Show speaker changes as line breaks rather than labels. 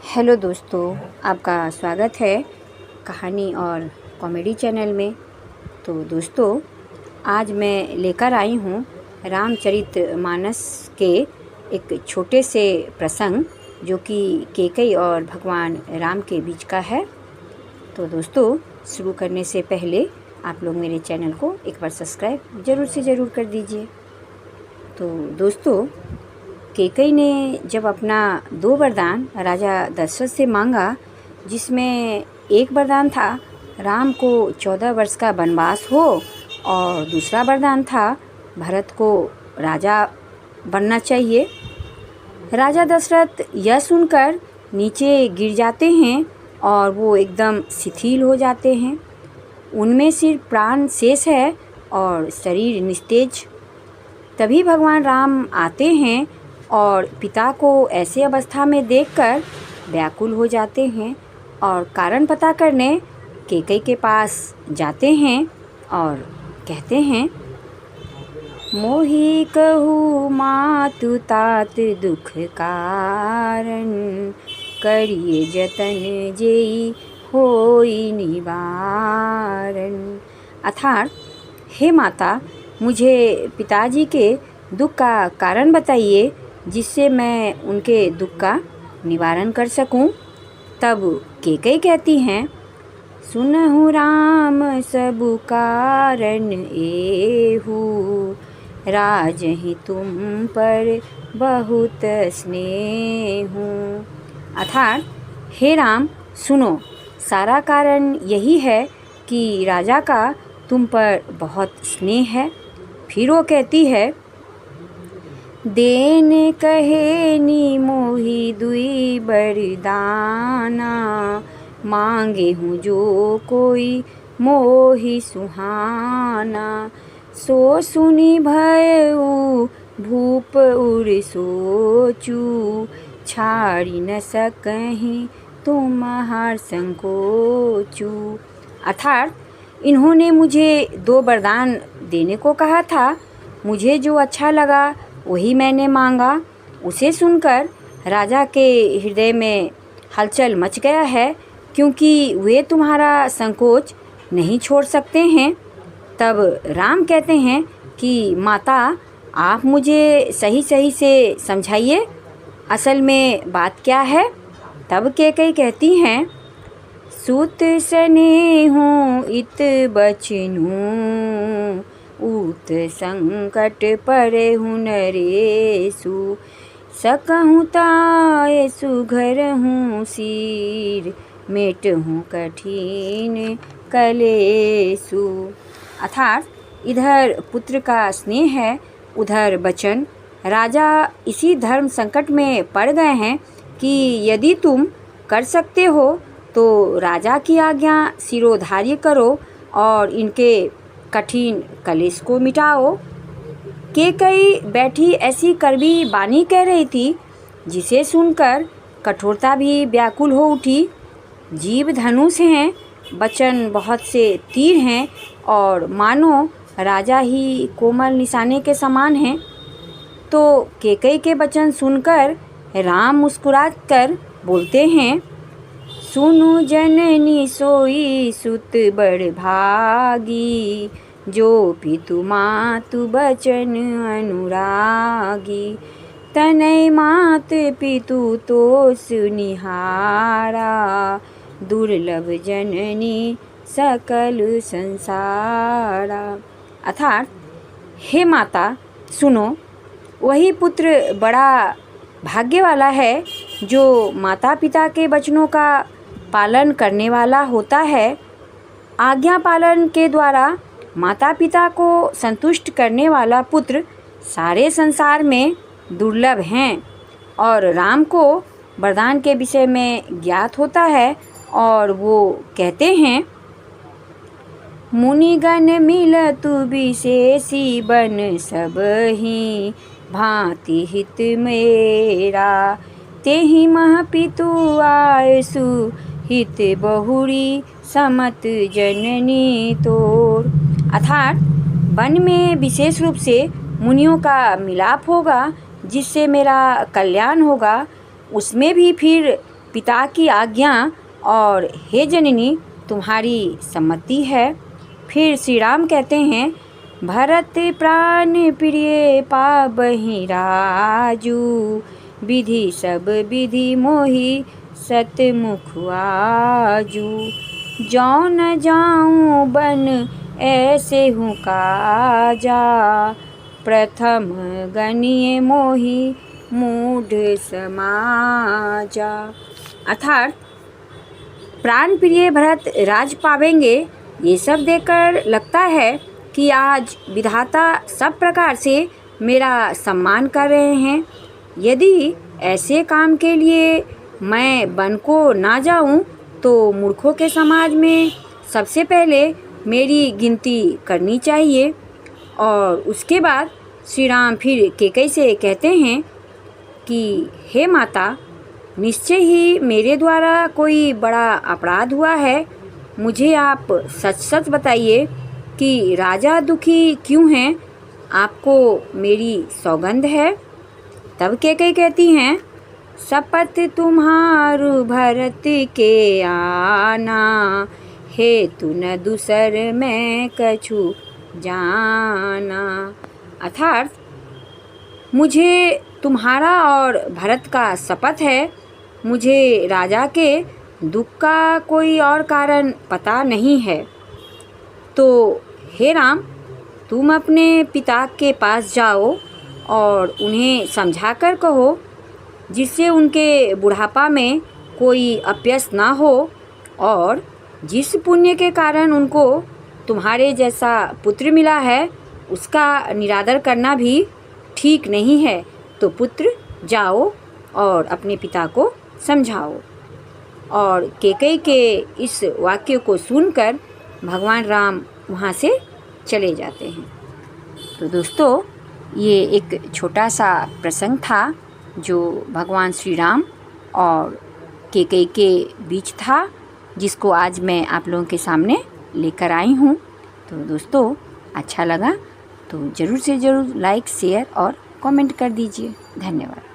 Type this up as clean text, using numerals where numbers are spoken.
Hello दोस्तों, आपका स्वागत है कहानी और कॉमेडी चैनल में। तो दोस्तों, आज मैं लेकर आई हूँ रामचरितमानस के एक छोटे से प्रसंग जो कि कैकेयी और भगवान राम के बीच का है। तो दोस्तों, शुरू करने से पहले आप लोग मेरे चैनल को एक बार सब्सक्राइब ज़रूर से ज़रूर कर दीजिए। तो दोस्तों, कैकेयी ने जब अपना 2 वरदान राजा दशरथ से मांगा, जिसमें एक वरदान था राम को 14 वर्ष का वनवास हो और दूसरा वरदान था भरत को राजा बनना चाहिए। राजा दशरथ यह सुनकर नीचे गिर जाते हैं और वो एकदम शिथिल हो जाते हैं। उनमें सिर्फ प्राण शेष है और शरीर निस्तेज। तभी भगवान राम आते हैं और पिता को ऐसे अवस्था में देखकर व्याकुल हो जाते हैं और कारण पता करने कैकेयी के पास जाते हैं और कहते हैं, मोहि कहु मातु तात दुख कारण, करिए जतन जेई होई निवारण। अर्थात, हे माता, मुझे पिताजी के दुख का कारण बताइए जिससे मैं उनके दुख का निवारण कर सकूं। तब कैकेयी कहती हैं, सुनहु राम सबु कारण एहु, राजहि तुम पर बहुत स्नेहु। अर्थात, हे राम, सुनो, सारा कारण यही है कि राजा का तुम पर बहुत स्नेह है। फिर वो कहती है, देन कहे नी मोहि दुई बरदाना, मांगे हूँ जो कोई मोहि सुहाना, सो सुनी भयउ भूप उर सोचू, छाड़ी न सकहीं तुम्हार संकोचू। अर्थात, इन्होंने मुझे 2 वरदान देने को कहा था। मुझे जो अच्छा लगा वही मैंने मांगा। उसे सुनकर राजा के हृदय में हलचल मच गया है, क्योंकि वे तुम्हारा संकोच नहीं छोड़ सकते हैं। तब राम कहते हैं कि माता, आप मुझे सही सही से समझाइए, असल में बात क्या है। तब कैकेयी कहती हैं, सूत स्नेहु इत बचनु, ऊत संकट परेहु नरेषु, सकहु ताय सुघरहु सिर, मेटहु कठिन कलेषु। अर्थात, इधर पुत्र का स्नेह है, उधर वचन। राजा इसी धर्म संकट में पड़ गए हैं कि यदि तुम कर सकते हो तो राजा की आज्ञा सिरोधार्य करो और इनके कठिन कलेश को मिटाओ। कैकेयी बैठी ऐसी कड़वी बानी कह रही थी, जिसे सुनकर कठोरता भी व्याकुल हो उठी। जीभ धनुष हैं, वचन बहुत से तीर हैं और मानो राजा ही कोमल निशाने के समान हैं। तो कैकेयी के वचन सुनकर राम मुस्कुराकर बोलते हैं, सुनु जननी सोई सुत बड़ भागी, जो पितु मातु बचन अनुरागी, तनय मात पितु तोष निहारा, दुर्लभ जननी सकल संसारा। अर्थात, हे माता, सुनो, वही पुत्र बड़ा भाग्य वाला है जो माता पिता के वचनों का पालन करने वाला होता है। आज्ञा पालन के द्वारा माता पिता को संतुष्ट करने वाला पुत्र सारे संसार में दुर्लभ हैं। और राम को वरदान के विषय में ज्ञात होता है और वो कहते हैं, मुनिगण मिलतु विशेषी बन सबहि, भांति हित मेरा, तेहि मह पितु आयसु, हित बहुरी समत जननी तोर। अर्थात, वन में विशेष रूप से मुनियों का मिलाप होगा जिससे मेरा कल्याण होगा। उसमें भी फिर पिता की आज्ञा और हे जननी तुम्हारी सम्मति है। फिर श्री राम कहते हैं, भरत प्राण प्रिय पाबहि राजू, विधि सब विधि मोहि सतमुख आजू। जौ न जाऊँ बन ऐसे हूँ काजा, प्रथम गणिय मोहि मूढ़ समाजा। अर्थात प्राण प्रिय भरत राज पावेंगे, ये सब देखकर लगता है कि आज विधाता सब प्रकार से मेरा सम्मान कर रहे हैं। यदि ऐसे काम के लिए मैं वन को ना जाऊं, तो मूर्खों के समाज में सबसे पहले मेरी गिनती करनी चाहिए। और उसके बाद श्री राम फिर कैकेयी से कहते हैं कि हे माता, निश्चय ही मेरे द्वारा कोई बड़ा अपराध हुआ है। मुझे आप सच सच बताइए कि राजा दुखी क्यों हैं? आपको मेरी सौगंध है। तब कैकेयी कहती हैं, शपथ तुम्हारु भरत के आना, हेतु न दूसर मैं कछु जाना। अर्थात मुझे तुम्हारा और भरत का शपथ है, मुझे राजा के दुख का कोई और कारण पता नहीं है। तो हे राम, तुम अपने पिता के पास जाओ और उन्हें समझाकर कहो, जिससे उनके बुढ़ापा में कोई अपयश ना हो, और जिस पुण्य के कारण उनको तुम्हारे जैसा पुत्र मिला है, उसका निरादर करना भी ठीक नहीं है। तो पुत्र जाओ और अपने पिता को समझाओ। और कैकेयी के इस वाक्य को सुनकर भगवान राम वहाँ से चले जाते हैं। तो दोस्तों, ये एक छोटा सा प्रसंग था जो भगवान श्री राम और कैकेयी के बीच था, जिसको आज मैं आप लोगों के सामने लेकर आई हूँ। तो दोस्तों, अच्छा लगा तो ज़रूर से ज़रूर लाइक, शेयर और कमेंट कर दीजिए। धन्यवाद।